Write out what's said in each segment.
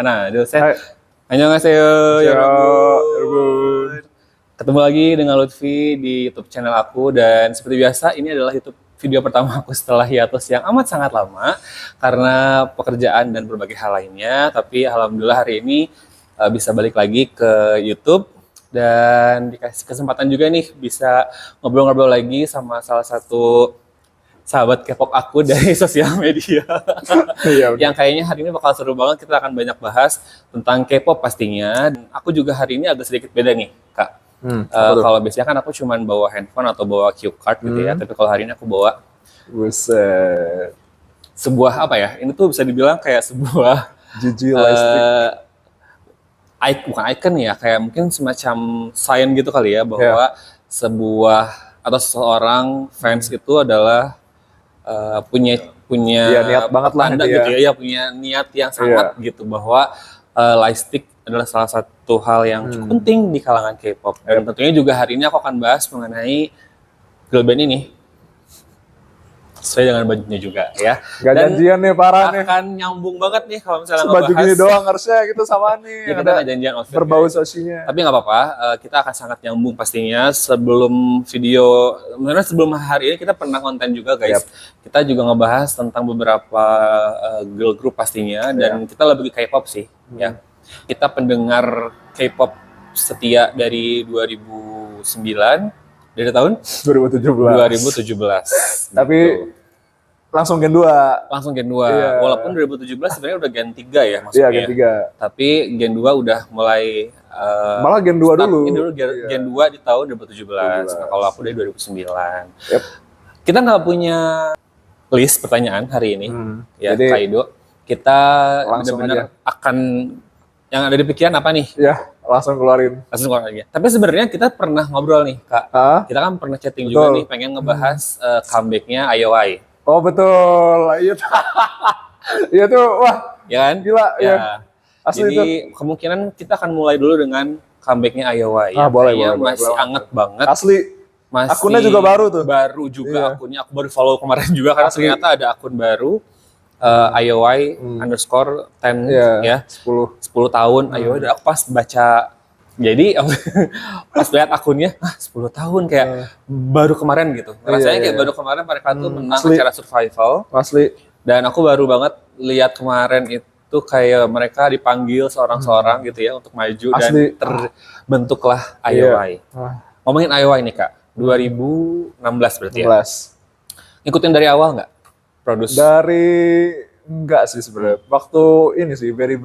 Hana, dosen. Hai. Annyeonghaseyo, Yarbun. Ketemu lagi dengan Lutfi di YouTube channel aku, dan seperti biasa ini adalah YouTube video pertama aku setelah hiatus yang amat sangat lama karena pekerjaan dan berbagai hal lainnya. Tapi alhamdulillah hari ini bisa balik lagi ke YouTube dan dikasih kesempatan juga nih bisa ngobrol-ngobrol lagi sama salah satu sahabat K-pop aku dari sosial media. Iya, Yang kayaknya hari ini bakal seru banget, kita akan banyak bahas tentang K-pop pastinya. Dan aku juga hari ini agak sedikit beda nih, Kak. Kalau biasanya kan aku cuman bawa handphone atau bawa cue card gitu ya, tapi kalau hari ini aku bawa Buset. sebuah apa ya? Ini tuh bisa dibilang kayak sebuah Gigi Lightstick. bukan icon ya, kayak mungkin semacam sign gitu kali ya, bahwa sebuah atau seseorang fans itu adalah punya Iya, niat banget lah tanda gitu gitu ya, punya niat yang sangat gitu bahwa Lightstick adalah salah satu hal yang cukup penting di kalangan K-pop. Dan tentunya juga hari ini aku akan bahas mengenai girl band ini sesuai dengan bajunya juga ya. Gak Dan janjian nih, parah nih. akan nyambung banget nih kalau misalnya Baju ngebahas. gini doang harusnya gitu sama nih. Ya, kita nggak janjian outfit. berbau Guys. sosinya. Tapi nggak apa-apa, kita akan sangat nyambung pastinya. Sebelum hari ini kita pernah konten juga guys. Kita juga ngebahas tentang beberapa girl group pastinya, dan kita lebih ke K-pop sih. Ya, kita pendengar K-pop setia dari 2009, dari tahun 2017. Tapi gitu. langsung Gen 2. Langsung Gen 2. Iya. Walaupun 2017 sebenarnya udah Gen 3 ya maksudnya. Iya, Gen 3. Tapi Gen 2 udah mulai Malah Gen 2 dulu. Gen 2 di tahun 2017. Nah, kalau aku dari 2009. Yep. Kita nggak punya list pertanyaan hari ini. Ya, Jadi, Kaido. Kita langsung benar-benar akan yang ada di pikiran apa nih? Ya, langsung keluarin. Langsung keluar aja. Tapi sebenarnya kita pernah ngobrol nih, Kak. Kita kan pernah chatting juga nih, pengen ngebahas comeback-nya IOI. Oh betul, iya tuh, iya tuh, wah, Ya kan? gila, ya. Asli Jadi itu. kemungkinan kita akan mulai dulu dengan comeback-nya IOI. Boleh, masih anget banget. Asli. Masih akunnya juga baru tuh. Baru juga akunnya. Aku baru follow kemarin juga karena ternyata ada akun baru. IOI underscore 10 ya 10 tahun IOI. Dan aku pas baca, jadi pas lihat akunnya 10 tahun kayak baru kemarin gitu. Rasanya kayak baru kemarin mereka tuh menang acara survival. Asli. Dan aku baru banget lihat kemarin itu kayak mereka dipanggil seorang-seorang gitu ya untuk maju. Asli. Dan terbentuklah IOI. Ngomongin IOI nih Kak, 2016 berarti ya? Ngikutin dari awal nggak? Enggak sih sebenarnya. Waktu ini sih, very.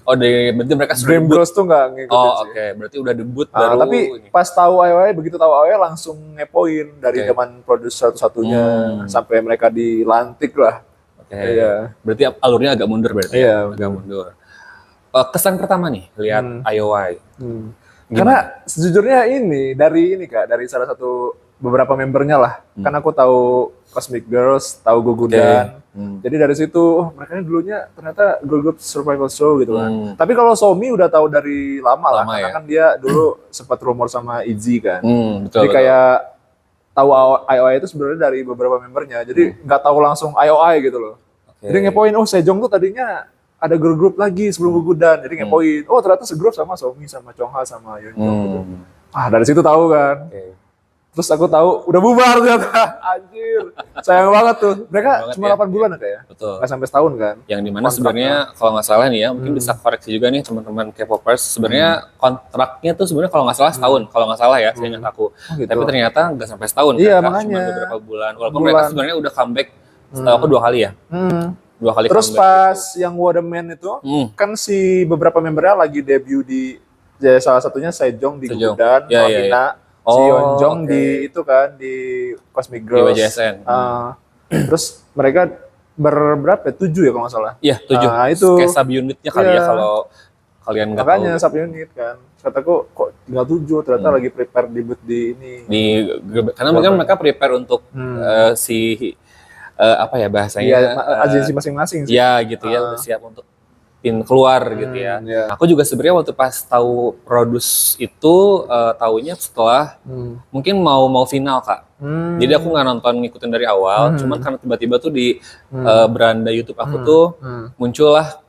Oh, berarti mereka sudah Dream debut. Girls tuh nggak ngikutin sih. Oke. Berarti udah debut baru. Tapi ini. pas tahu IOI, begitu tahu IOI langsung ngepoin dari zaman produser satu-satunya sampai mereka dilantik lah. Iya. Berarti alurnya agak mundur berarti. Iya. Agak mundur. Kesan pertama nih lihat IOI. Karena sejujurnya dari salah satu beberapa membernya lah. Kan aku tahu Cosmic Girls, tahu Gogudan. Jadi dari situ mereka ini dulunya ternyata girl group survival show gitu kan. Tapi kalau Somi udah tahu dari lama lah, karena kan dia dulu sempat rumor sama ITZY kan. Betul, Jadi kayak tahu IOI itu sebenarnya dari beberapa membernya. Jadi nggak tahu langsung IOI gitu loh. Jadi ngepoin, Sejong tuh tadinya ada girl group lagi sebelum Gogudan. Jadi ngepoin, ternyata segrup sama Somi, sama Chongha, sama Yeonjong gitu. Dari situ tahu kan. Terus aku tahu udah bubar ternyata. Anjir. Sayang banget tuh. Mereka cuma 8 bulan ya? Betul. Nggak sampai setahun kan? Yang dimana sebenarnya kalau nggak salah nih ya, mungkin bisa koreksi juga nih teman-teman K-popers. Sebenarnya kontraknya tuh sebenarnya kalau nggak salah setahun. Kalau nggak salah ya, saya ingat aku. Gitu. Tapi ternyata nggak sampai setahun. Iya, kan, makanya. Cuma beberapa bulan. Walaupun mereka sebenarnya udah comeback setahu aku 2 kali ya. 2 kali Terus comeback pas yang Waterman itu, kan si beberapa membernya lagi debut di, salah satunya Sejong di Gogudan, Wamina. Si Yeonjong di itu kan di Cosmic Girls. Di WJSN. Terus mereka berberapa? 7 ya kalau nggak salah. Iya, 7. Itu kayak sub unitnya kali ya kalau kalian nggak tahu. Makanya sub unit kan. Kataku kok tinggal 7, ternyata lagi prepare debut di ini. Karena mungkin mereka prepare untuk apa ya bahasanya? Agensi masing-masing sih. Ya gitu ya, udah siap untuk keluar gitu ya. Aku juga sebenarnya waktu pas tahu produce itu taunya setelah mungkin mau final Kak. Jadi aku nggak nonton ngikutin dari awal, cuman karena tiba-tiba tuh di beranda YouTube aku tuh muncullah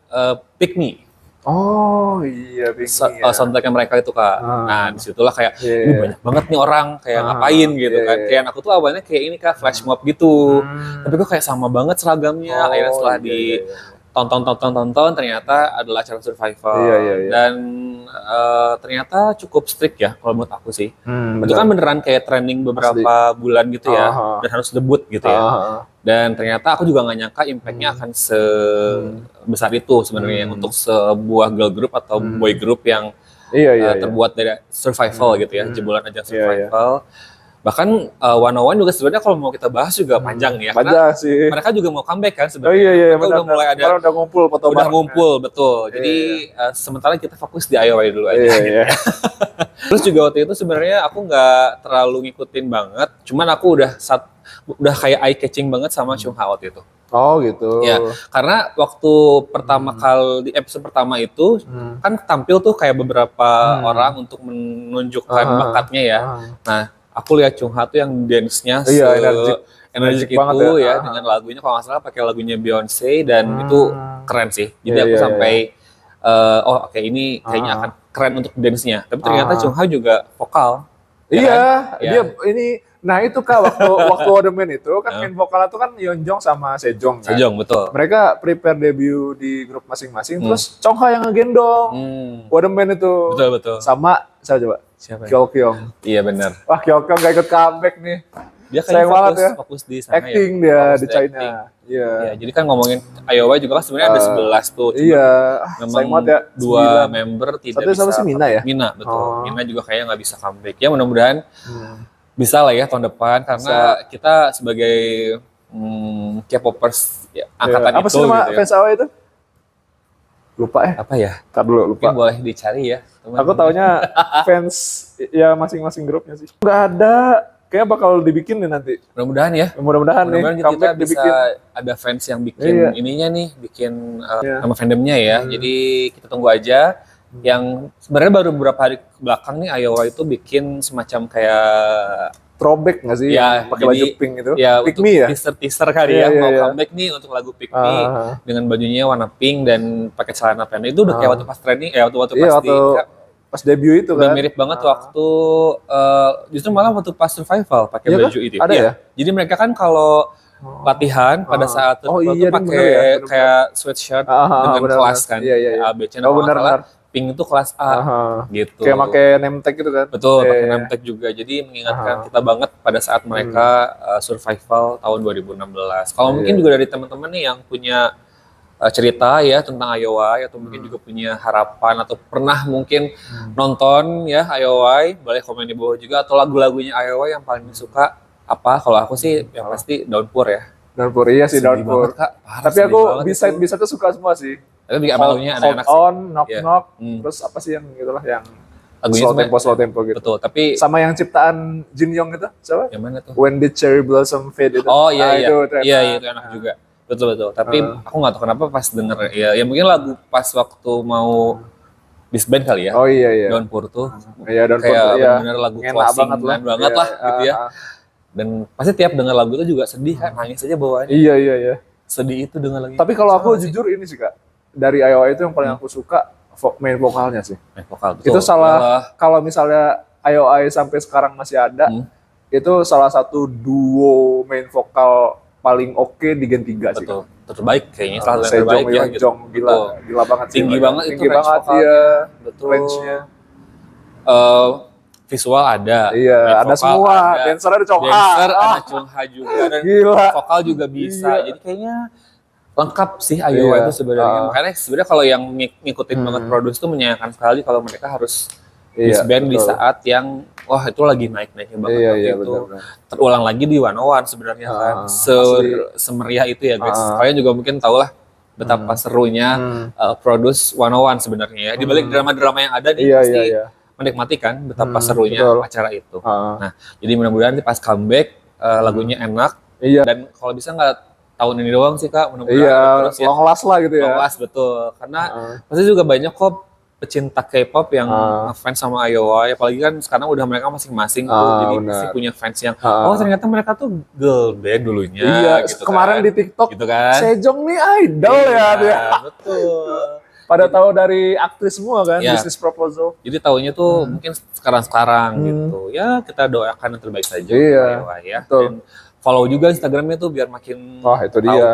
Pick Me. Oh iya, Big ya. Soundtracknya mereka itu Kak. Nah Ah, disitulah kayak, iya, iya. banyak banget nih orang kayak ngapain gitu Iya, kan. iya. Kayak aku tuh awalnya kayak ini Kak, flash mob gitu. Tapi Hmm. kok kayak sama banget seragamnya. Akhirnya Oh setelah iya, iya, iya. tonton ternyata adalah acara Iya, iya, survival iya. dan ternyata cukup strict ya kalau menurut aku sih. Itu kan Benar. beneran kayak training Asli. beberapa bulan gitu ya Ah, dan harus debut gitu ah, ya. ah, ah. Dan ternyata aku juga nggak nyangka impactnya Hmm. akan Hmm. sebesar itu sebenarnya Hmm. untuk sebuah girl group atau boy Hmm. group yang Iya, iya, iya. terbuat dari survival Hmm. gitu ya, Hmm. jebolan ajang Iya, iya. survival. Bahkan One on One juga sebenarnya kalau mau kita bahas juga panjang nih ya, karena Panjang sih. mereka juga mau comeback kan Oh iya, sebenarnya. iya, Mereka udah benar. mulai ada, Kemarin udah ngumpul foto udah barengnya. ngumpul betul. Iya, Jadi iya. sementara kita fokus di IOI dulu aja. Iya, gitu iya. ya. Terus juga waktu itu sebenarnya aku nggak terlalu ngikutin banget, cuman aku udah kayak eye catching banget sama Chung Ha waktu itu. Oh gitu. Ya, karena waktu pertama kali di episode pertama itu Hmm. kan tampil tuh kayak beberapa orang untuk menunjukkan Ah, bakatnya ya. ah. Nah, aku lihat Chung Ha tuh yang dance-nya Iya, energik energik banget itu ya. ya Ah. dengan lagunya kalau nggak salah pakai lagunya Beyonce dan Hmm. itu keren sih. Jadi Iya, aku iya, sampai oh oke ini kayaknya Ah. akan keren untuk dance-nya. Tapi ternyata Ah. Chung Ha juga vokal. Ya Iya, kan? Ya. dia ini. Nah itu Kak, waktu The Man itu kan main vokalnya tuh kan Yeonjong sama Sejong kan. Sejong betul. Mereka prepare debut di grup masing-masing, terus Chongha yang ngegendong. Hmm. The Man itu. Betul betul. Sama, saya coba. Siapa? Ya? Kyo-kyong. Iya benar. Wah, Kyo-kyong gak ikut comeback nih. Dia Sayang kayaknya banget ya. fokus di sana Acting ya. dia Fokus di acting. China. Iya. Ya, jadi kan ngomongin Iowa juga kan sebenarnya ada 11 tuh. Cuma Iya. memang Sayang banget ya. 2 9. member tidak Satu bisa. sama si Mina ya? Mina, betul. Oh. Mina juga kayaknya nggak bisa comeback. Ya mudah-mudahan Hmm. bisa lah ya tahun depan karena kita sebagai K-popers ya, angkatan Apa itu sih nama gitu ya. fans AOA itu? Lupa ya. Apa ya? Ntar dulu, lupa. Mungkin boleh dicari ya. Teman-teman. Aku taunya fans ya masing-masing grupnya sih. Nggak ada. Kayaknya bakal dibikin nih nanti. Mudah-mudahan ya. Mudah-mudahan nih Mudah-mudahan kita comeback bisa dibikin. ada fans yang bikin Iya. ininya nih, bikin Iya. nama fandomnya ya. Jadi kita tunggu aja. Yang sebenarnya baru beberapa hari ke belakang nih Iowa itu bikin semacam kayak Throwback nggak sih? ya Pakai baju jadi- pink itu. ya Pick untuk me ya? teaser kali Iya, ya iya, mau iya. comeback nih untuk lagu Pick Me Ah. dengan bajunya warna pink dan pakai celana pendek itu udah kayak waktu pas training waktu Iya, pas waktu di pas debut itu udah kan. mirip banget waktu justru malah waktu pas survival pakai Iya baju kah? itu. Ada Iya. ya? Jadi mereka kan kalau latihan pada saat Oh, survival iya, tuh bener pakai ya, bener-bener. kayak sweatshirt dengan benar, kelas benar. kan. Iya, iya, iya. A B C. Nah, Oh, kalau nggak benar-benar. salah, pink itu kelas A gitu. Kayak pakai name tag gitu kan. Betul, pakai Iya. name tag juga. Jadi mengingatkan kita banget pada saat mereka survival tahun 2016. Kalau mungkin juga dari teman-teman nih yang punya cerita ya tentang IOI atau mungkin juga punya harapan atau pernah mungkin nonton ya IOI, boleh komen di bawah juga atau lagu-lagunya IOI yang paling disuka apa? Kalau aku sih yang pasti Downpour ya. Downpour, iya sih Sedih Downpour. banget, Kak. Parah, Tapi sedih aku banget itu. bisa tuh suka semua sih. Tapi bikin lagunya Hold anak-anak sih. on, knock Iya. knock, Hmm. terus apa sih yang gitulah yang Lagunya slow tempo gitu. Betul, tapi Sama yang ciptaan Jin Young itu, siapa? yang mana tuh? When Did Cherry Blossom Fade itu. Oh iya Nah, iya. itu enak. Iya itu enak juga. Betul. Tapi aku nggak tahu kenapa pas denger ya mungkin lagu pas waktu mau disband kali ya. Oh iya iya. Downpour tuh Iya Downpour kayak iya. bener-bener lagu Enak closing banget banget Iya, lah gitu ya. Dan pasti tiap denger lagu itu juga sedih kan, nangis aja bawaannya. Iya. Sedih itu denger lagu. Tapi kalau aku jujur ini sih Kak, dari IOI itu yang paling aku suka main vokalnya sih. vokal betul. Itu salah kalau misalnya IOI sampai sekarang masih ada, itu salah satu duo main vokal paling oke di Gen 3 sih. Betul. Terbaik kayaknya salah yang Sejong, terbaik ya gitu. Yeonjong, gila banget sih. Tinggi banget itu Tinggi range banget vokalnya. iya. Betul. Range-nya. Visual ada. Iya, main ada vokal semua. ada. Dancer ada Chong Dancer ada Chung Ha juga dan Gila. vokal juga bisa. Iya. Jadi kayaknya lengkap sih IOI Iya. itu sebenarnya. Makanya sebenarnya kalau yang ngikutin banget produce tuh menyayangkan sekali kalau mereka harus Iya, disband di betul. saat yang wah itu lagi naik-naiknya banget Iya, waktu iya, itu. benar. Terulang lagi di 101 sebenarnya kan. asli. Semeriah itu ya guys. Kalian juga mungkin tahu lah betapa serunya produce 101 sebenarnya ya. Di balik drama-drama yang ada nih Iya, pasti iya. menikmati kan betapa serunya betul. acara itu. Ah. Nah, jadi mudah-mudahan pas comeback lagunya enak Iya. dan kalau bisa nggak tahun ini doang sih Kak, mudah-mudahan Iya, terus ya. long last lah gitu ya. Long last, betul. Karena pasti juga banyak kok pecinta K-pop yang ngefans sama IOI, apalagi kan sekarang udah mereka masing-masing tuh, jadi benar. pasti punya fans yang oh ternyata mereka tuh girl band dulunya. Iya, gitu kemarin kan. di TikTok gitu kan. Sejong nih idol ya dia. Betul. Pada tahu dari aktris semua kan, Iya. bisnis proposal. Jadi tahunya tuh mungkin sekarang-sekarang gitu. Ya kita doakan yang terbaik saja untuk Iya, IOI ya. betul. Dan follow juga Instagramnya tuh biar makin Wah, itu tahu. dia.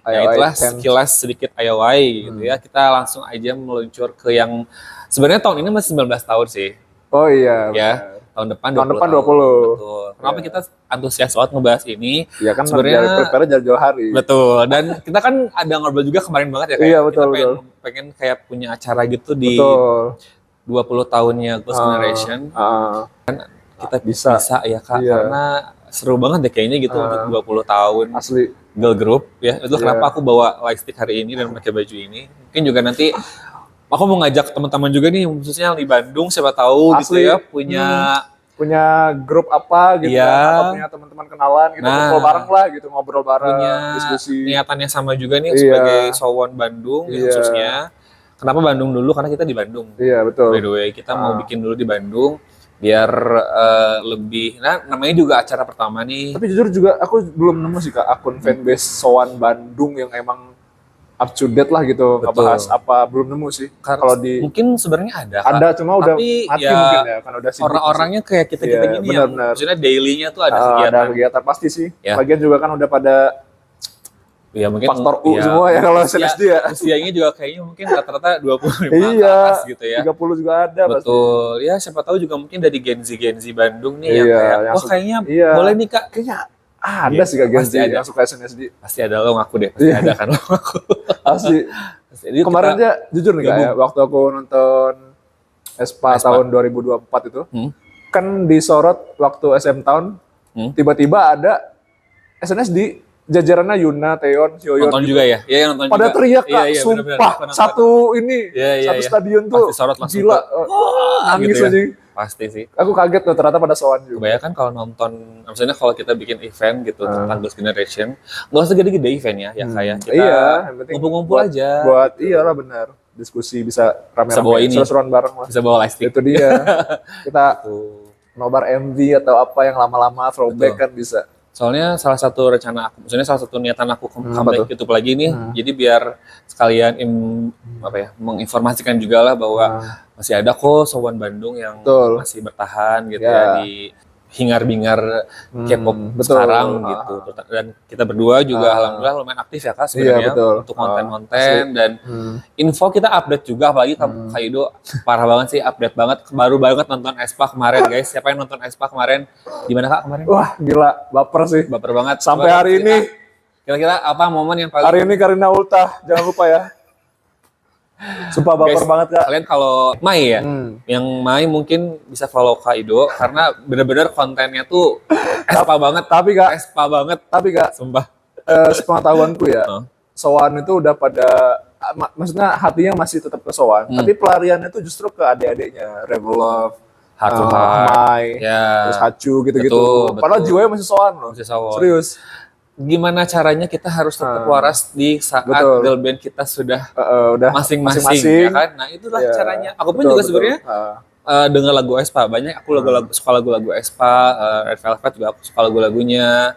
Ya itulah 10. sekilas sedikit IOI gitu ya. Kita langsung aja meluncur ke yang sebenarnya tahun ini masih 19 tahun sih. Oh iya, Ya. benar. Tahun depan 20 Tahun depan tahun. 20. Betul. Kenapa Ya. kita antusias banget ngebahas ini? Iya kan Sebenarnya prepare jauh-jauh hari. betul. Dan kita kan ada ngobrol juga kemarin banget ya kayak Iya, kita betul, pengen kayak punya acara gitu di Betul. 20 tahunnya Ghost Generation. Kita bisa. ya Kak, Iya. karena seru banget deh kayaknya gitu untuk 20 tahun Asli. girl group ya. Itu Iya. kenapa aku bawa lightstick hari ini dan pakai baju ini. Mungkin juga nanti aku mau ngajak teman-teman juga nih khususnya yang di Bandung siapa tahu gitu Asli. ya Punya grup apa gitu Iya. kan, atau punya teman-teman kenalan gitu, Nah. ngobrol bareng lah gitu, ngobrol bareng, punya diskusi. niatannya sama juga nih Iya. sebagai Sowon Bandung ya, Iya. khususnya. Kenapa Bandung dulu? Karena kita di Bandung. Iya, betul. By the way, kita mau bikin dulu di Bandung biar lebih. Nah, namanya juga acara pertama nih. Tapi jujur juga aku belum nemu sih Kak akun fanbase Sowan Bandung yang emang up to date lah gitu, Betul. ngebahas apa, belum nemu sih. Kalau di Mungkin sebenarnya ada. Kak. ada cuma udah Tapi mati ya, mungkin ya, kan udah sibuk. Orang-orangnya kayak kita Iya, gini yang benar-benar. maksudnya daily-nya tuh ada Ada kegiatan. kegiatan pasti sih. Ya. Lagian juga kan udah pada Ya mungkin faktor U ya, semua ya kalau usia- SNSD ya. Usianya juga kayaknya mungkin rata-rata 25 ke Iya, atas gitu ya. 30 juga ada pasti. Betul. Ya siapa tahu juga mungkin dari Gen Z Bandung nih yang Iya, kayak yang wah kayaknya iya. boleh nih Kak. Kayaknya ada Iya, sih Kak Gen Z pasti ada. yang suka SNSD. Pasti ada lo ngaku deh, pasti Iya. ada kan lo ngaku. Asli. Jadi Kemarin kita- aja jujur nih Kak ya, waktu aku nonton Espa Espa. tahun 2024 itu, Hmm. kan disorot waktu SM Town, tiba-tiba ada SNSD jajarannya Yuna, Taeyeon, Hyoyeon nonton gitu. juga ya? Iya nonton Pada juga. teriak Kak, Iya, iya, bener-bener. sumpah Aku nonton. satu ini, Iya, iya, satu iya. stadion tuh Pasti sorot langsung gila, ke- nangis gitu ya. aja. Pasti sih. Aku kaget tuh ternyata pada soan juga. Kebanyakan kalau nonton, maksudnya kalau kita bikin event gitu tentang Ghost Generation, nggak usah gede-gede eventnya ya kayak kita Iya, yang penting ngumpul-ngumpul buat- aja. Buat iyalah benar, diskusi bisa Bisa bawa rame-rame, ini. seru-seruan bareng lah. Bisa bawa lightstick. Itu dia. Kita Tuh. nobar MV atau apa yang lama-lama throwback kan bisa. Soalnya salah satu rencana aku, maksudnya salah satu niatan aku apa comeback tuh? YouTube lagi nih, jadi biar sekalian menginformasikan juga lah bahwa masih ada kok Sowan Bandung yang Betul. masih bertahan gitu Ya. ya di hingar-bingar K-pop betul. sekarang gitu. Dan kita berdua juga alhamdulillah lumayan aktif ya Kak sebenarnya Iya, betul. untuk konten-konten dan info kita update juga apalagi Kak Ido parah banget sih update banget baru banget nonton Aespa kemarin guys. Siapa yang nonton Aespa kemarin? Gimana Kak kemarin? Wah, gila, baper sih. Baper banget. Sampai Coba hari cerita. ini, Kira-kira apa momen yang paling hari ini Karina Ultah, jangan lupa ya. Sumpah baper Guys, banget Kak. kalian kalau Mai ya, yang Mai mungkin bisa follow Kak Ido karena bener-bener kontennya tuh Espa banget, Tapi Kak, Espa banget, Kak, sumpah. sepengetahuanku ya, Huh? Sowan itu udah pada, maksudnya hatinya masih tetap ke Sowan, tapi pelariannya tuh justru ke adik-adiknya, Revolove, Heart to Heart. Mai, Ya, terus Hachu gitu-gitu. Betul, Padahal betul. jiwanya masih Sowan loh. Masih Sowan. Serius. Gimana caranya kita harus tetap waras di saat Betul. girl band kita sudah Udah masing-masing ya kan? Nah itulah Iya, caranya. Aku pun betul, juga betul. sebenarnya dengar lagu Aespa banyak. Aku suka lagu-lagu Aespa, Red Velvet juga aku suka lagu-lagunya.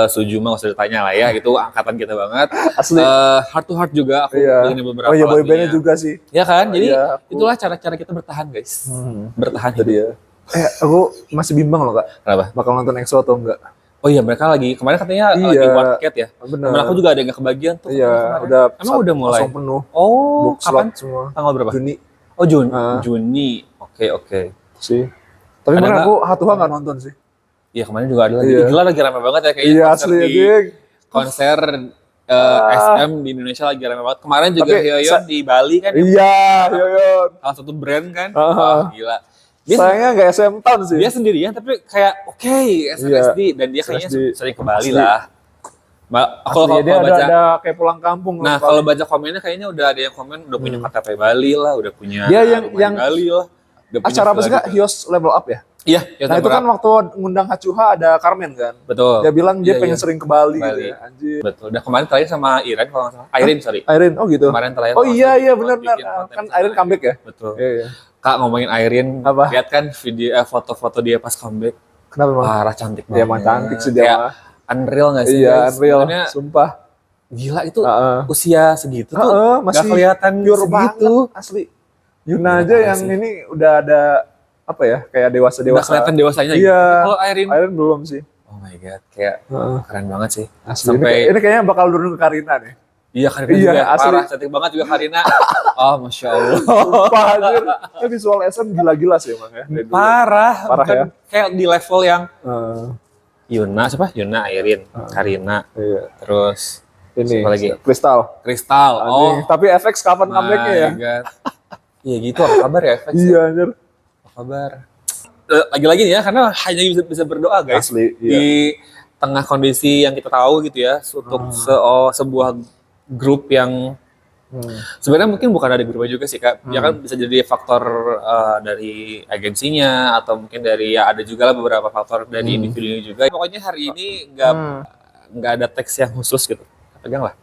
Sujuma nggak usah ditanya lah ya, itu angkatan kita banget. Asli. Heart to Heart juga aku Iya. dengerin beberapa Oh iya, lagunya. boybandnya juga sih. Ya kan? Jadi Iya, aku- itulah cara-cara kita bertahan guys. Bertahan Itu hidup. dia. Aku masih bimbang loh Kak, Kenapa? bakal nonton EXO atau enggak. Oh iya mereka lagi kemarin katanya Iya. lagi World Ticket ya. Bener. Temen aku juga ada yang nggak kebagian tuh. Iya, kemarin. udah Emang udah mulai. langsung penuh. Oh, Book kapan? slot semua. Tanggal berapa? Juni Oh Ah. Juni. Oke. sih. Tapi Ada kemarin nggak? aku Hatuha nggak nonton sih. Iya kemarin juga ada lagi. Iya. Gila lagi rame banget ya kayaknya Iya konser asli di anjing. konser SM di Indonesia lagi rame banget. Kemarin juga Tapi Hyoyeon di Bali kan. Iya, Yoyon. Salah satu brand kan. Ah. Wah, gila. Dia, Sayangnya nggak SM Town sih. dia sendirian tapi kayak oke SNSD dan dia kayaknya SNSD. sering ke Bali Asli. lah. Kalau Asli, dia baca ada kayak pulang kampung. Nah, loh, kalau paling. baca komennya kayaknya udah ada yang komen udah punya KTP Bali lah, udah punya Dia yang- rumah di yang Bali lah. Udah punya acara apa sih villa Kak? gitu. Hios Level Up ya? Iya, ya Nah itu kan waktu ngundang Hachuha ada Carmen kan? betul. Dia bilang dia Iya, pengen iya. sering ke Bali, Bali. gitu ya. Anjir. Betul. Dan kemarin terakhir sama Iren kalau nggak salah. Irene, sorry. Irene, oh gitu. Kemarin terakhir. Oh kalau iya nggak iya salah, benar-benar. bikin konten Kan sama Irene comeback ya? Betul. Iya iya. Kak ngomongin Irene, Apa? lihat kan video foto-foto dia pas comeback. Kenapa emang? Parah cantik banget. Dia mah cantik sih dia Kayak mah. unreal nggak sih? Iya, guys? real. Sebenarnya Sumpah. Gila itu Heeh. usia segitu tuh nggak Masih kelihatan pure segitu. banget asli. Yuna Gila aja parah yang sih. ini udah ada apa ya, kayak Udah dewasa-dewasa. kelihatan dewasanya gitu. Iya. Kalau Irene, Irene belum sih. oh my god, kayak Heeh. keren banget sih. Asli. Sampai Ini kayaknya bakal turun ke Karina nih. iya Karina Iya, juga asli. parah, cantik banget juga Karina. Oh masya Allah. Sumpah anjir. Visual SM gila-gila sih emang ya. dari dulu. Parah, Parah bukan ya. kayak di level yang Heeh. Yuna siapa? Yuna, Irene, Karina, Iya. terus Ini siapa lagi? Kristal. Kristal. Oh, Anjing. Tapi FX kapan comebacknya ya? my god. Iya gitu, apa kabar ya FX? Iya anjir. Apa kabar? Lagi-lagi nih ya, karena hanya bisa berdoa guys. Asli, iya. Di tengah kondisi yang kita tahu gitu ya, untuk sebuah grup yang sebenarnya mungkin bukan dari grupnya juga sih Kak. Ya kan bisa jadi faktor dari agensinya atau mungkin dari ya ada juga lah beberapa faktor dari individunya juga. Pokoknya hari ini nggak ada teks yang khusus gitu. Pegang lah.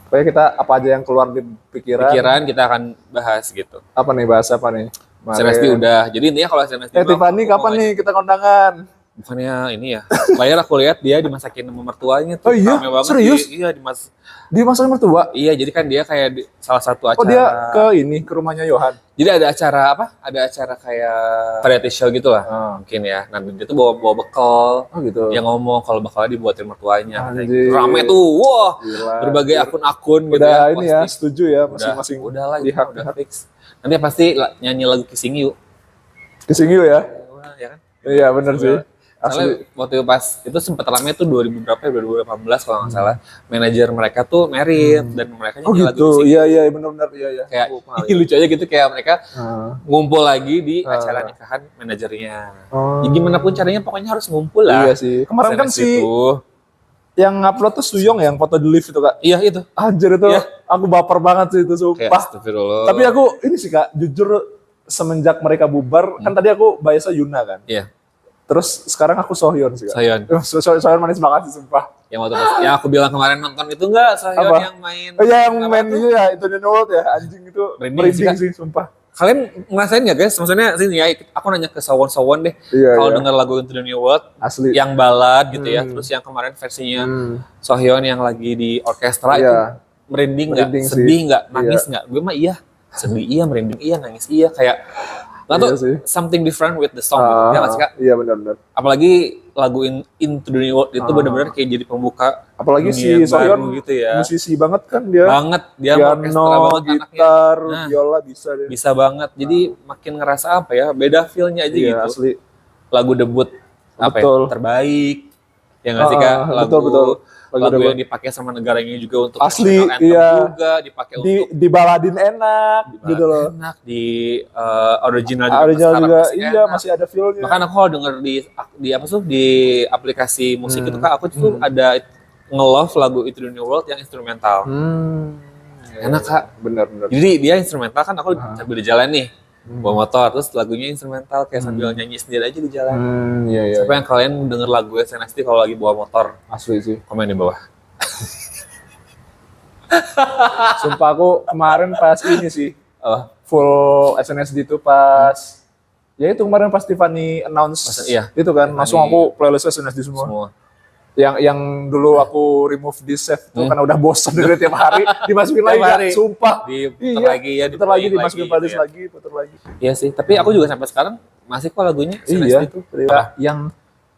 Pokoknya kita apa aja yang keluar di pikiran. Kita akan bahas gitu. Apa nih, bahas apa nih? SNSD udah. Jadi intinya kalau SNSD Tiffany kapan nih kita kondangan? bukannya ini ya. Layar aku lihat dia dimasakin sama mertuanya tuh. Oh iya? Rame banget. Serius? Iya Di masa mertua? Iya, jadi kan dia kayak salah satu acara. Oh dia ke rumahnya Yohan? Jadi ada acara apa? Ada acara kayak variety show gitu lah. Mungkin ya. Nah, dia tuh bawa bekal. Oh gitu. Dia ngomong kalau bakalnya dibuatin mertuanya. Anjir. Rame tuh. Wah. Gila, Berbagai anjir. akun-akun gitu Udah ya. ini ya, Pasti. setuju ya masing-masing. Udah lah, pihak. udah fix. Nanti pasti nyanyi lagu Kissing You. Kissing You ya? Ya kan? Iya bener sih. Soalnya Asli. waktu pas itu sempat rame tuh 2000 berapa ya, 2018 kalau nggak salah. Manajer mereka tuh married dan mereka Oh nyanyi lagu gitu, Kissing You. iya benar-benar iya. Kayak Oh, paham. lucu aja gitu kayak mereka ngumpul lagi di Ah. acara nikahan manajernya. Oh. Ya, gimana pun caranya pokoknya harus ngumpul lah. Iya sih. Kemarin kan SNS si itu. yang upload tuh Suyong yang foto di lift itu Kak. Iya itu. Anjir itu, Iya. aku baper banget sih itu Kayak sumpah. astagfirullah. Tapi aku ini sih Kak, jujur semenjak mereka bubar, kan tadi aku biasa Yuna kan. Iya, Terus sekarang aku Sohyeon sih Kak. Sohyeon. Sohyeon manis banget sih sumpah. Yang waktu pas yang aku bilang kemarin nonton itu enggak Sohyeon Apa? yang main. Oh iya yang apa main tuh? itu ya, itu The World ya, anjing itu Merinding sih, merinding Kak. sih sumpah. Kalian ngerasain nggak guys? Maksudnya sini ya, aku nanya ke Sowon deh. Iya, Kalau iya. denger lagu Into the New World, Asli. yang balad gitu ya, terus yang kemarin versinya Sohyeon yang lagi di orkestra itu Iya. merinding nggak? Merinding sih. Sedih nggak? Nangis Iya. nggak? Gue mah iya. Sedih iya, merinding iya, nangis iya. Kayak nggak Iya tuh sih. something different with the song gitu. Ya nggak sih Kak? Iya benar-benar. Apalagi lagu Into the New World itu benar-benar kayak jadi pembuka Apalagi dunia si yang Sohyeon baru gitu ya. musisi banget kan dia. Banget dia orkestra Piano, banget anaknya. gitar, Nah. biola bisa deh. Bisa banget. Jadi makin ngerasa apa ya? Beda feel-nya aja Iya gitu. asli. Lagu debut apa Betul. ya? Terbaik. Ya nggak sih Kak? Lagu betul. Lagu lagu debut. yang dipakai sama negaranya juga untuk Asli, national anthem iya. juga dipakai Di untuk dibaladin enak gitu loh. enak di original juga, Original sekarang juga masih iya enak. masih ada feel-nya. Bahkan aku kalau denger di apa tuh di aplikasi musik itu Kak, aku tuh ada nge-love lagu Into the New World yang instrumental. Enak Kak. Bener-bener. Jadi dia instrumental kan aku sambil di jalan nih. Bawa motor terus lagunya instrumental kayak sambil nyanyi sendiri aja di jalan. Iya. Siapa yang kalian denger lagu SNSD kalau lagi bawa motor? Asli sih. Komen di bawah. Sumpah aku kemarin pas ini sih Oh, full SNSD itu pas ya itu kemarin pas Tiffany announce Iya. itu kan langsung aku playlist SNSD semua. semua. Yang dulu aku remove di save itu karena udah bosan dari tiap hari dimasukin lagi Tiap hari. Kak. Sumpah. Diputer Iya, lagi ya, puter lagi di-playing dimasukin lagi, playlist gitu ya. lagi, puter lagi. Iya sih, tapi aku juga sampai sekarang masih kok lagunya SNSD Iya, itu. yang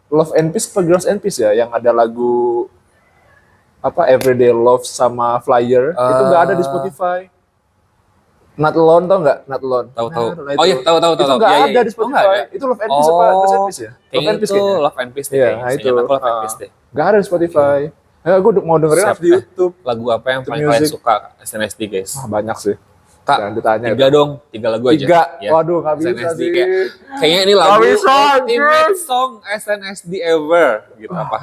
Love and Peace atau Girls and Peace ya, yang ada lagu apa Everyday Love sama Flyer itu nggak ada di Spotify. Not Alone tau nggak? Not Alone. Tahu. Nah, Oh itu. iya, tahu. Itu nggak Iya, ada iya. di Oh, nggak Spotify. ada. Itu Love and Peace apa Girls and Peace ya? Love Kayaknya and Peace itu kayaknya. Love and Peace deh. Iya, kayaknya. nah itu. Seingat aku Love and Peace deh. Nggak ada di Spotify. Aku mau dengerin Siap, harus di YouTube. Lagu apa yang The paling kalian music. suka SNSD guys? Wah, banyak sih. Kak, Jangan ditanya. 3 dong, 3 lagu aja. 3. Ya. Waduh, nggak bisa SNSD sih. kayaknya ini lagu Nggak bisa, ultimate anjir. song SNSD ever gitu apa?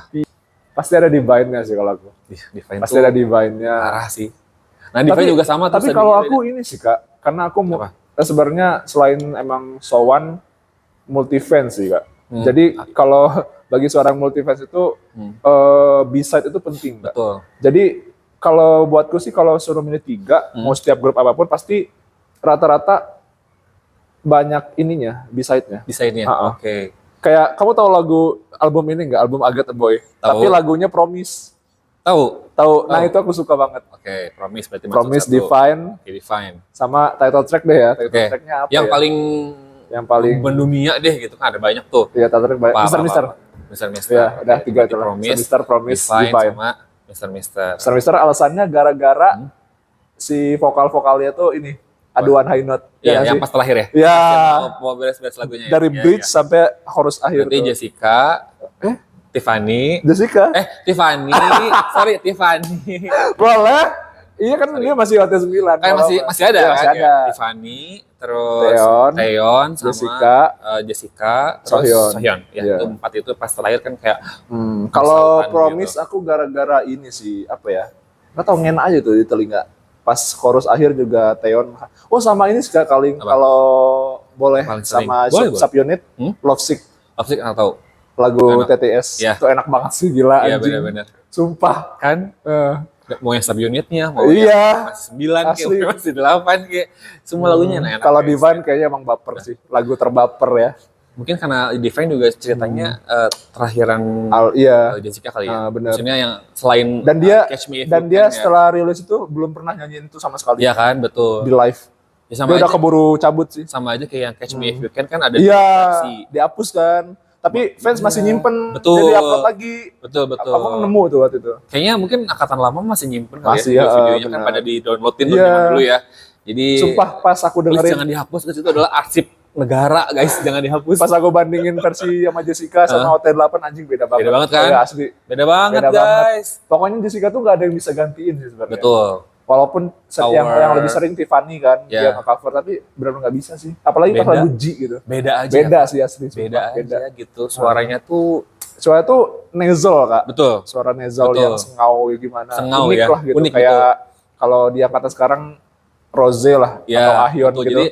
Pasti ada Divine-nya sih kalau aku. Divine Pasti tuh ada Divine-nya. parah sih. Nah, Divine juga sama Tapi terus kalau tadi aku ini sih Kak, karena aku Apa? sebenarnya selain emang Sowan multi fans sih Kak. Jadi kalau bagi seorang multi fans itu B-side itu penting Kak. betul. Jadi kalau buatku sih kalau suruh milih 3, mau setiap grup apapun pasti rata-rata banyak ininya, B-side-nya. Desainnya. Ah, ah. Oke. Kayak kamu tahu lagu album ini nggak? Album Agatha Boy. Tahu. Tapi lagunya Promise. Tahu. Tahu. Nah, itu aku suka banget. Oke, Promise berarti masuk Promise, satu. Divine, Oke, Divine. sama title track deh ya. Title Oke. tracknya apa Yang ya? paling mendunia deh gitu kan ada banyak tuh. Iya, title track banyak. Mister. Mister. Ya, udah Oke, 3 itu lah. Promise, Mister, Promise, Divine, Divine. sama Mister. Mister alasannya gara-gara si vokal-vokalnya tuh ini aduan high note. Iya, nggak yang sih? pas terakhir ya. Iya. Mau beres-beres lagunya. Dari ya? bridge Iya. sampai chorus akhir Berarti tuh. Jessica, Tiffany. Jessica? Tiffany. Sorry, Tiffany. Boleh. Iya kan dia masih OT9. Kan masih ada Iya, kan? masih ada. Ya, Tiffany, terus Taeyeon sama Jessica, terus Sohyun. Ya, Iya. itu 4 itu pas terakhir kan kayak Kalau misalkan Promise gitu. aku gara-gara ini sih apa ya? Nggak tahu ngena aja tuh di telinga. Pas chorus akhir juga Taeyeon. Oh sama ini sekali kalau boleh Paling sering. sama Boleh. Subunit Love Sick Opsik nggak tahu. lagu Enak. TTS. Iya. Itu enak banget sih gila Iya anjing. benar-benar. Sumpah. Kan Eh, mau yang subunitnya, mau Iya. yang masih 9 kayak Asli. masih 8 kayak semua lagunya enak-enak. Kalau guys. Divine kayaknya emang baper sih. Lagu terbaper ya. Mungkin karena Divine juga ceritanya terakhiran Iya. Jessica kali ya. Benar. Maksudnya yang selain Dan dia Catch Me If dan You dia Can ya. setelah rilis itu belum pernah nyanyiin itu sama sekali Iya kan, betul. di live. Ya, sama Dia udah aja, keburu cabut sih. sama aja kayak yang Catch Me If You Can kan ada Iya, dua versi. dihapus kan. Tapi fans masih nyimpen, Betul. jadi upload lagi. Betul. Abang nemu tuh waktu itu. Kayaknya mungkin angkatan lama masih nyimpen kali Masih ya, ya, videonya kan benar. pada di-downloadin tuh Iya. zaman dulu ya. Jadi Sumpah pas aku please dengerin, jangan dihapus, ke situ adalah arsip negara guys, jangan dihapus. pas aku bandingin versi sama Jessica sama OT8 anjing beda banget. Beda banget kan? Ya, asli. Beda banget Beda banget. guys. Pokoknya Jessica tuh nggak ada yang bisa gantiin sih sebenarnya. Betul. Walaupun yang lebih sering Tiffany kan, Ya. dia nge-cover, tapi benar nggak bisa sih. Apalagi pas Beda. lagu G gitu. Beda aja. Beda sih asli. Beda sumpah. aja gitu. Suaranya tuh Suara tuh nasal kak. betul. Suara nasal Betul. yang sengau gimana. Sengau unik ya. lah gitu. Unik, Kayak kalau di angkatan sekarang Rose lah Ya, atau Ahyeon betul. gitu. Jadi,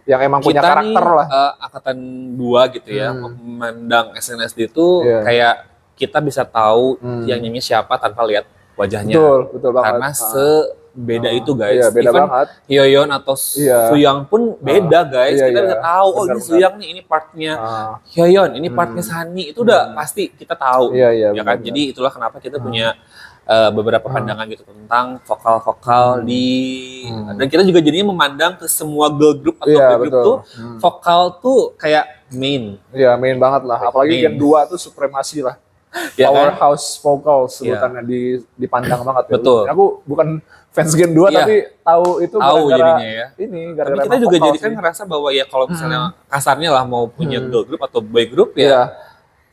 yang emang punya kita karakter nih, lah. angkatan 2 gitu ya, memandang SNSD itu Iya. kayak kita bisa tahu yang nyanyi siapa tanpa lihat wajahnya. Betul banget. Karena sebeda itu guys. Iya, beda Even banget. Hyeon atau Iya. Suyang pun beda guys. Iya, Kita iya. bisa tahu, oh ini Benar-benar. Suyang nih, ini partnya Hyeon, ini partnya Sunny. Itu udah pasti kita tahu. Iya, iya, Ya kan? benar-benar. Jadi itulah kenapa kita punya beberapa pandangan gitu tentang vokal-vokal dan kita juga jadinya memandang ke semua girl group atau Iya, boy group betul. tuh vokal tuh kayak main. Iya, main banget lah. Apalagi Main. Gen 2 tuh supremasi lah. Ya kan? Powerhouse vocal sebutannya dipandang banget. Ya. Betul. Aku bukan fans Gen 2 Iya. tapi tahu itu Tahu gara-gara jadinya ya. ini Tapi gara-gara kita emang juga vokal jadi kan sih. ngerasa bahwa ya kalau misalnya kasarnya lah mau punya girl group atau boy group ya Iya.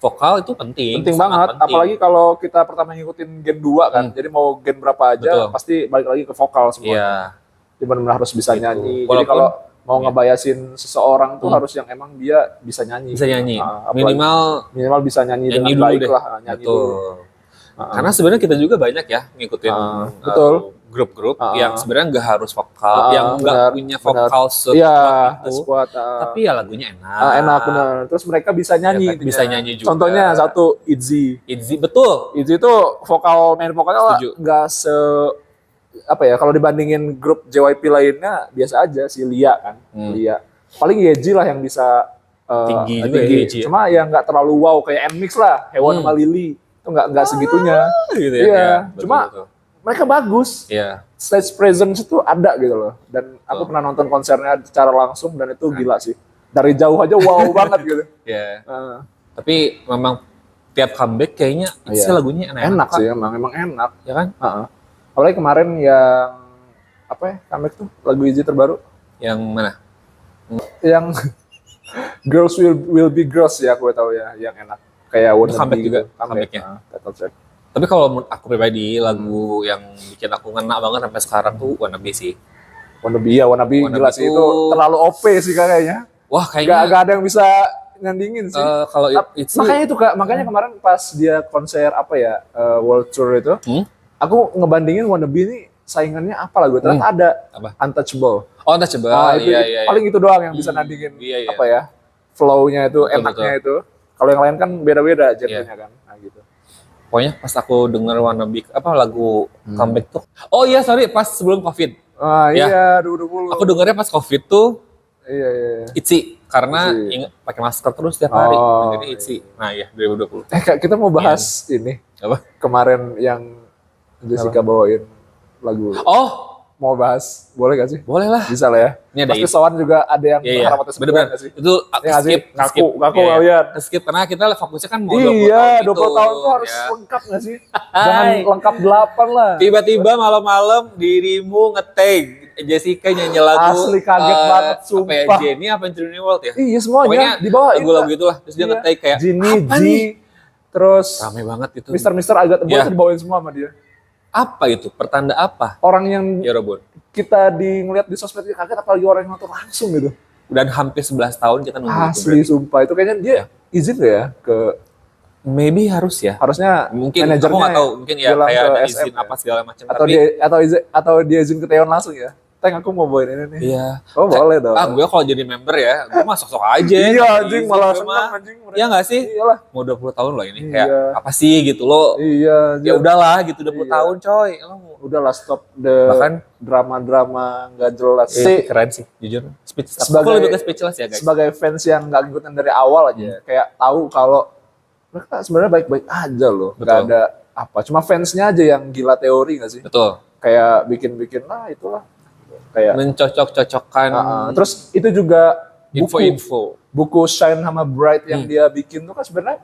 vokal itu penting. Penting sangat banget, penting. apalagi kalau kita pertama ngikutin Gen 2 kan. Jadi mau gen berapa aja Betul. pasti balik lagi ke vokal semua. Iya. Jadi benar-benar harus bisa Gitu. nyanyi. Jadi Walaupun- kalau mau ngebayasin seseorang tuh harus yang emang dia bisa nyanyi. Bisa nyanyi. Apalagi Minimal bisa nyanyi nyanyi dengan dulu baik deh. lah, nyanyi Betul. dulu. Karena sebenarnya kita juga banyak ya ngikutin betul. grup-grup yang sebenarnya nggak harus vokal, yang nggak benar, punya benar. vokal Iya, sekuat itu, sekuat. tapi ya lagunya enak. Enak benar. Terus mereka bisa nyanyi. Ya kan, bisa intinya. nyanyi juga. Contohnya satu Itzy. Itzy betul. Itzy itu main vokalnya Setuju. nggak apa ya, kalau dibandingin grup JYP lainnya biasa aja si Lia kan. Lia. Paling Yeji lah yang bisa Tinggi juga ya, Yeji ya. Cuma yang nggak terlalu wow kayak NMIX lah, Hewon sama Lily. Itu nggak segitunya. Gitu ya. Iya, Ya, betul, cuma betul. mereka bagus. Iya. Stage presence itu ada gitu loh. Dan aku pernah nonton konsernya secara langsung dan itu gila sih. Dari jauh aja wow banget gitu. Iya. Heeh. Tapi memang tiap comeback kayaknya Itzy Iya. lagunya Enak Kak. sih emang enak. Ya kan? Heeh. Apalagi kemarin yang apa ya, comeback tuh lagu Itzy terbaru Yang mana? yang Girls will be girls ya, aku tahu ya, yang enak kayak Wannabe comeback juga, gitu. comebacknya. Title track. Tapi kalau menurut aku pribadi lagu yang bikin aku ngena banget sampai sekarang tuh Wannabe sih. Wannabe gila Wannabe sih, itu tuh- terlalu OP sih kayaknya. Wah kayaknya Gak ada yang bisa nyandingin sih. kalau Itzy Makanya itu Kak, makanya kemarin pas dia konser apa ya, World Tour itu, aku ngebandingin Wannabe ini saingannya apa lagu, ternyata ada Apa? Untouchable. Oh, Untouchable. Itu Iya. paling itu doang yang bisa nandingin Iya, iya. apa ya, flow-nya itu, Betul, enaknya itu. Kalau yang lain kan beda-beda genrenya kan. Nah gitu. Pokoknya pas aku denger Wannabe apa lagu comeback tuh. Oh iya, sorry, pas sebelum Covid. Ya. Iya, 2020. Aku dengernya pas Covid tuh Iya. Itzy karena Itzy. ingat pakai masker terus tiap hari. Oh, Dengerin Itzy. Nah, iya 2020. Kak, kita mau bahas ini. Apa? Kemarin yang Jessica bawain lagu. Oh, Mau bahas? Boleh gak sih? boleh lah. Bisa lah ya. Ini ada Pasti Soan juga ada yang Iya, berharap atas bener-bener. gak sih? Itu Iya nggak sih? skip, Ngaku Iya, kalian. skip karena kita fokusnya kan mau 20 Iya, tahun 20 gitu, tahun tuh harus ya. lengkap gak sih? Jangan Hai. lengkap 8 lah. Tiba-tiba malam-malam dirimu nge-tag Jessica nyanyi lagu Asli kaget banget, apa ya, sumpah. Jenny apa Into the New World ya? Iya Pokoknya semuanya dibawain. lagu-lagu itulah. Terus dia Iya. nge-tag kayak Ginny, apa G, nih? terus Rame banget itu. Mister agak tebal Iya. itu dibawain semua sama dia. Apa itu? Pertanda apa? Orang yang Ya Robot. kita ngeliat di sosmed kaget, apalagi orang yang nonton langsung gitu. Dan hampir 11 tahun kita nunggu itu. Asli sumpah itu kayaknya dia izin gak ya ke Maybe harus ya. harusnya Mungkin aku manajernya nggak tahu, mungkin ya bilang kayak ke ada SM izin ya. apa segala macam. atau Tapi dia izin ke Teon langsung ya. Teng aku mau bawain ini nih. iya. Oh boleh dong. Gue kalau jadi member ya, gue mah sok-sok aja. Iya anjing malah Gue seneng mah. anjing. Iya nggak sih? Iyalah. Mau 20 tahun loh ini. Iya. Kayak apa sih gitu lo. Iya. Ya udahlah gitu 20 Iya. tahun coy. Lo Udahlah stop the bahkan drama-drama nggak jelas. keren sih jujur. Speechless. Sebagai- Aku lebih ke speechless ya guys. Sebagai fans yang nggak ngikutin dari awal aja, kayak tahu kalau mereka sebenarnya baik-baik aja loh. Nggak Betul. ada apa. Cuma fansnya aja yang gila teori nggak sih? Betul. Kayak bikin-bikin lah itulah. Kayak Mencocok-cocokkan terus itu juga info-info. buku Shine sama Bright yang dia bikin tuh kan sebenarnya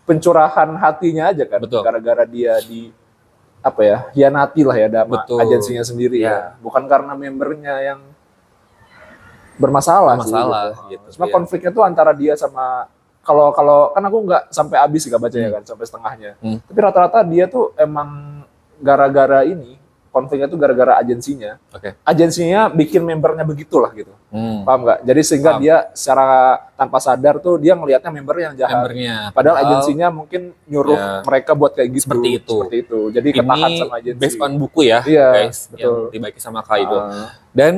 pencurahan hatinya aja kan. Betul. Gara-gara dia di apa ya, hianati lah ya sama Betul. agensinya sendiri Iya. ya. Bukan karena membernya yang bermasalah, Bermasalah, sih, gitu, Cuma iya. konfliknya tuh antara dia sama kalau kan aku nggak sampai habis nggak bacanya kan, sampai setengahnya. Tapi rata-rata dia tuh emang gara-gara ini konfliknya tuh gara-gara agensinya. Oke. Agensinya bikin membernya begitulah gitu. Paham nggak? Jadi sehingga Paham. dia secara tanpa sadar tuh dia ngelihatnya member yang jahat. Membernya. Padahal agensinya mungkin nyuruh Ya. mereka buat kayak gitu. Seperti itu. Seperti itu. Jadi ketahan Ini sama agensi. based on buku ya Iya, guys. betul. Yang dibaiki sama Kaido. Ah. Dan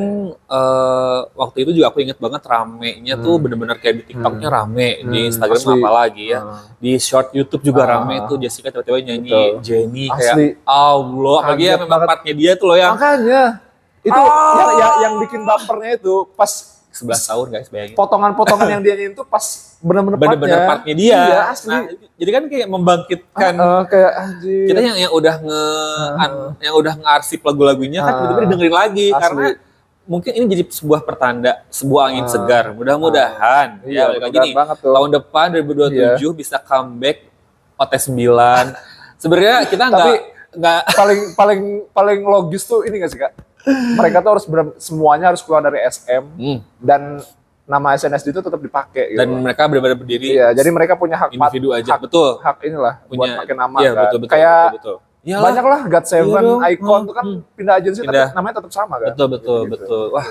waktu itu juga aku inget banget ramenya tuh bener-bener kayak di TikToknya rame, di Instagram Asli. apalagi ya, di short YouTube juga Ah. rame tuh Jessica tiba-tiba nyanyi Betul. Jenny Asli. kayak Allah, apalagi ya Kaget memang banget. partnya dia tuh loh yang Makanya itu yang bikin bumpernya itu pas 11 tahun guys bayangin. potongan-potongan yang dia nyanyiin tuh pas bener-bener Bener-bener partnya dia. Iya, asli. Nah, jadi kan kayak membangkitkan Kayak anjir. kita yang udah yang udah ngarsip lagu-lagunya kan tiba-tiba didengerin lagi Asli. karena mungkin ini jadi sebuah pertanda, sebuah angin segar. Mudah-mudahan Iya, ya balik lagi mudah-mudahan nih. banget tuh. Tahun depan 2027 bisa comeback OT9. Sebenarnya kita nggak paling logis tuh ini gak sih Kak? Mereka tuh semuanya harus keluar dari SM dan nama SNSD itu tetap dipakai gitu. dan mereka benar-benar berdiri Iya, jadi mereka punya hak individu aja. hak, Betul. hak inilah buat Punya pakai nama iya, kan. betul, Kayak betul. Iyalah. banyak lah God7, Iya dong. Icon tuh kan pindah agensi Pindah. tapi namanya tetap sama kan. Betul. Wah.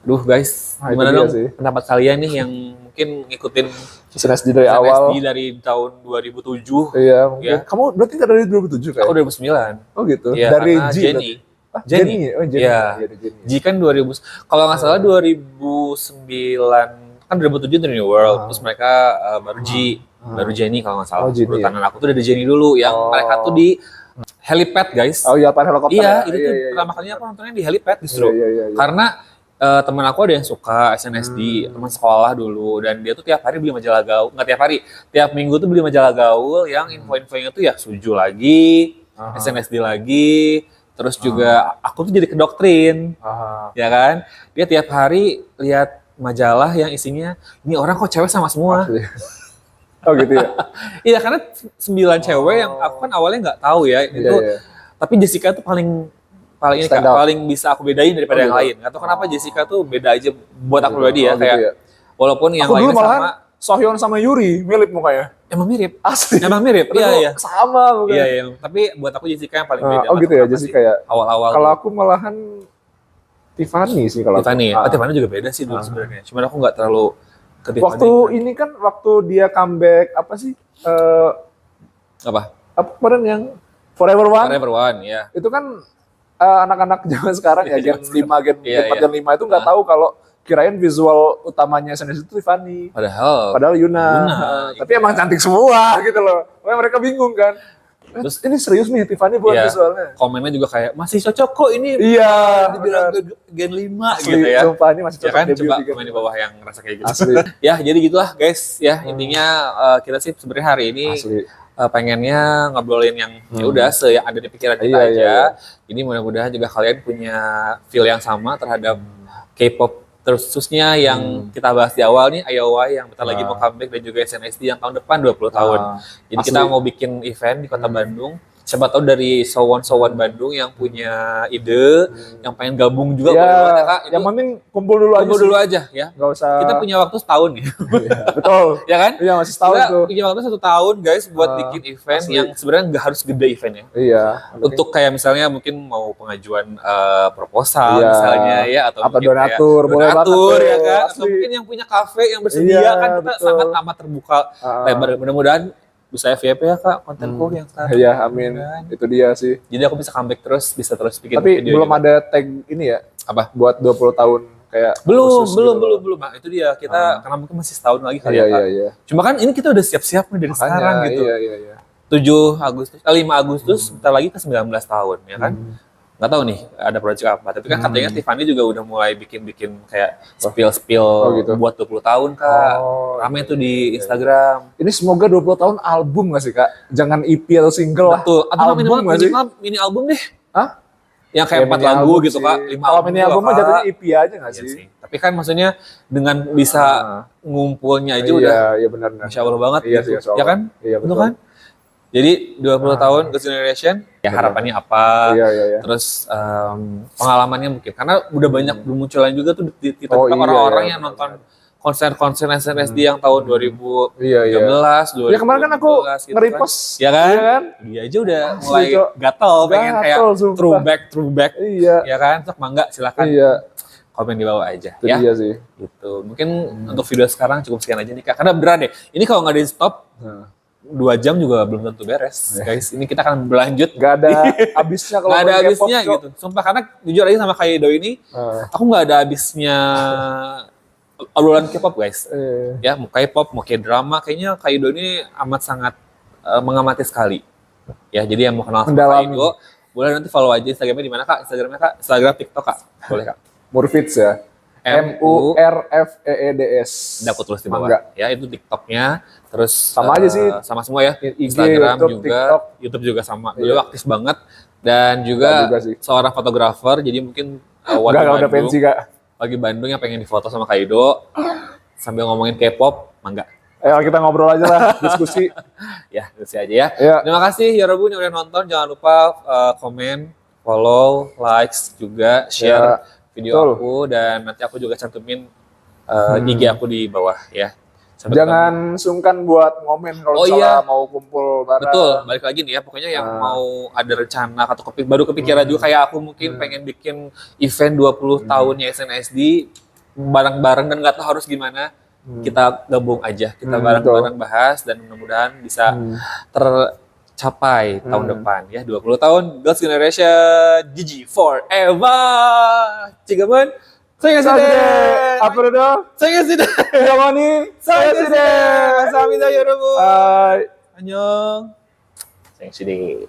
Duh guys, Nah, itu gimana dia dong sih. pendapat kalian nih yang mungkin ngikutin SNSD dari awal. SNSD dari tahun 2007. Iya, mungkin. Ya. Kamu berarti nggak dari 2007 kayak? Aku 2009. Oh gitu. Iya, dari karena G Jenny. berarti? Ah, Jenny. Jenny. Oh, Jenny. Iya. Dari Jenny. G kan 2000, kalau nggak salah 2009 kan 2007 The New World, terus mereka baru G, baru Jenny kalau nggak salah. Oh, Jenny, Urutan aku tuh dari Jenny dulu, yang mereka tuh di helipad guys. Oh iya, pan helikopter. Iya, ya? itu tuh pertama kalinya aku nontonnya di helipad justru. Iya. Karena teman aku ada yang suka SNSD, teman sekolah dulu, dan dia tuh tiap hari beli majalah gaul, nggak tiap hari, tiap minggu tuh beli majalah gaul yang info-infonya tuh ya Suju lagi, SNSD lagi, terus juga aku tuh jadi kedoktrin, ya kan? Dia tiap hari lihat majalah yang isinya, ini orang kok cewek sama semua. Oh gitu ya. Iya karena 9 cewek yang aku kan awalnya nggak tahu ya itu, Iya. tapi Jessica tuh paling ini Stand Kak, out. paling bisa aku bedain daripada Oh, yang gitu. lain. Nggak tahu kenapa Jessica tuh beda aja buat aku pribadi ya, Oh, gitu kayak ya. walaupun yang Aku dulu lainnya malahan sama, Sohyeon sama Yuri mirip mukanya. emang mirip. Asli. Emang mirip. Terus Iya. sama mukanya. Iya. Tapi buat aku Jessica yang paling beda. Oh Nggak gitu tahu ya, kenapa Jessica sih. ya. Awal-awal. Kalau aku malahan Tiffany sih kalau aku. Tiffany. Ah. Tiffany juga beda sih dulu sebenarnya. Cuman aku nggak terlalu ke Tiffany. Waktu ini kan waktu dia comeback apa sih? apa? Apa kemarin yang Forever One? Forever One, ya. Itu kan anak-anak zaman sekarang ya Gen 5, Gen Iya, 4, Gen 5 itu nggak tahu kalau kirain visual utamanya SNSD itu Tiffany. Padahal Yuna. Tapi iya. emang cantik semua gitu loh. Makanya mereka bingung kan. Terus Ini serius nih Tiffany buat iya, visualnya. komennya juga kayak masih cocok kok ini. Iya, Dibilang benar. Gen 5 Asli, gitu ya. sumpah ini masih Ya cocok kan, debut coba juga. komen di bawah yang ngerasa kayak gitu. Asli. Ya, jadi gitulah guys. Ya, intinya kita sih sebenarnya hari ini Asli. pengennya ngobrolin yang ya udah yang ada di pikiran kita Iya, aja. iya, iya. Jadi mudah-mudahan juga kalian punya feel yang sama terhadap K-pop, khususnya yang kita bahas di awal nih, IOI yang bentar lagi mau comeback, dan juga SNSD yang tahun depan 20 tahun. Jadi asli. kita mau bikin event di Kota Bandung. Siapa tahu dari Sowan Bandung yang punya ide, yang pengen gabung juga, boleh banget ya Kak. Itu yang penting kumpul dulu aja ya. Nggak usah. Kita punya waktu setahun ya. Betul. Ya kan? Iya, masih setahun Kita tuh. punya waktu 1 tahun guys buat bikin event asli. yang sebenarnya nggak harus gede eventnya. Iya. Untuk kayak misalnya mungkin mau pengajuan proposal misalnya ya, atau mungkin donatur, boleh banget donatur tuh, ya kan, asli. atau mungkin yang punya kafe yang bersedia, Iya, kan kita betul. sangat amat terbuka lebar. Mudah-mudahan bisa FYP ya Kak kontenku yang sekarang. Iya, amin. Itu dia sih. Jadi aku bisa comeback terus, bisa terus bikin Tapi video belum juga. ada tag ini ya, Apa? buat 20 tahun kayak Belum, khusus belum, gitu. belum. Nah, itu dia. Kita karena mungkin masih setahun lagi kali Iya, ya Kak. iya. Cuma kan ini kita udah siap-siap nih dari sekarang Makanya, gitu. Iya. 5 Agustus bentar lagi ke 19 tahun ya kan. Nggak tahu nih ada project apa, tapi kan katanya Tiffany juga udah mulai bikin kayak spill gitu. buat 20 tahun Kak. Rame tuh di Instagram. Ini semoga 20 tahun album gak sih Kak? Jangan EP atau single lah. Betul. Atau album gak sih? mini album deh. Hah? Yang kayak 4 mini lagu album gitu sih. Kak. 5 Kalau mini album mah Kak. jatuhnya EP aja gak Iya sih? sih. Tapi kan maksudnya dengan bisa ngumpulnya aja Iya, udah iya benar. Masya Allah banget Iya gitu. sih, Ya kan? Iya Betul betul. kan? Jadi 20 tahun Girls' Generation, ya harapannya apa? Iya. Terus pengalamannya mungkin, karena udah banyak bermunculan juga tuh di TikTok Oh, iya, orang-orang iya, yang nonton konser-konser SNSD yang tahun 2013, Iya. 2012. Ya kemarin kan aku gitu nge-repost. kan. Ya kan? Iya kan? Dia aja udah Asli, mulai Cok. gatel, pengen kayak Gatel, sumpah. throwback. Iya. Ya kan? Sok mangga silakan Iya. komen di bawah aja Itu ya. dia sih. Gitu. Mungkin untuk video sekarang cukup sekian aja nih Kak. Karena beneran deh, ini kalau nggak di stop 2 jam juga belum tentu beres, guys. Ini kita akan berlanjut. Gak ada habisnya kalau Nggak ada main K-pop, habisnya Cok. gitu. Sumpah, karena jujur aja sama Kaido ini, aku nggak ada habisnya obrolan K-pop, guys. Ya, mau K-pop, mau K-drama, kayaknya Kaido ini amat sangat mengamati sekali. Ya, jadi yang mau kenal sama Mendalami. Kaido, boleh nanti follow aja Instagramnya di mana Kak? Instagramnya Kak? Instagram TikTok Kak? Boleh Kak? Murfits ya. MURFEEDS. Udah aku tulis di bawah. Mangga. Ya, itu TikToknya. Terus Sama aja sih. sama semua ya. IG, Instagram YouTube, juga, TikTok. YouTube juga sama. Beliau aktif banget, dan juga Juga sih. seorang fotografer. Jadi mungkin Enggak udah pensi Kak. Bagi Bandung yang pengen difoto sama Kaido sambil ngomongin K-pop, mangga. Ayo kita ngobrol aja lah, diskusi. Ya, itu aja ya. Iya. Terima kasih ya Robun yang udah nonton. Jangan lupa komen, follow, likes juga, share video betul. aku, dan nanti aku juga cantumin IG aku di bawah ya. Sampai Jangan sungkan buat ngomen kalau Oh, misalnya iya. mau kumpul bareng. Betul, balik lagi nih ya, pokoknya yang mau ada rencana atau baru kepikiran juga kayak aku mungkin pengen bikin event 20 tahunnya SNSD bareng-bareng dan nggak tahu harus gimana, kita gabung aja, kita bareng-bareng bahas, dan mudah-mudahan bisa tercapai tahun depan ya, 20 tahun Girls' Generation GG forever. Cigaman, saya ngasih deh. Apa dong? Saya ngasih deh. Yamani, Saya ngasih deh. Sampai jumpa ya, Hai. Annyeong. Saya ngasih deh.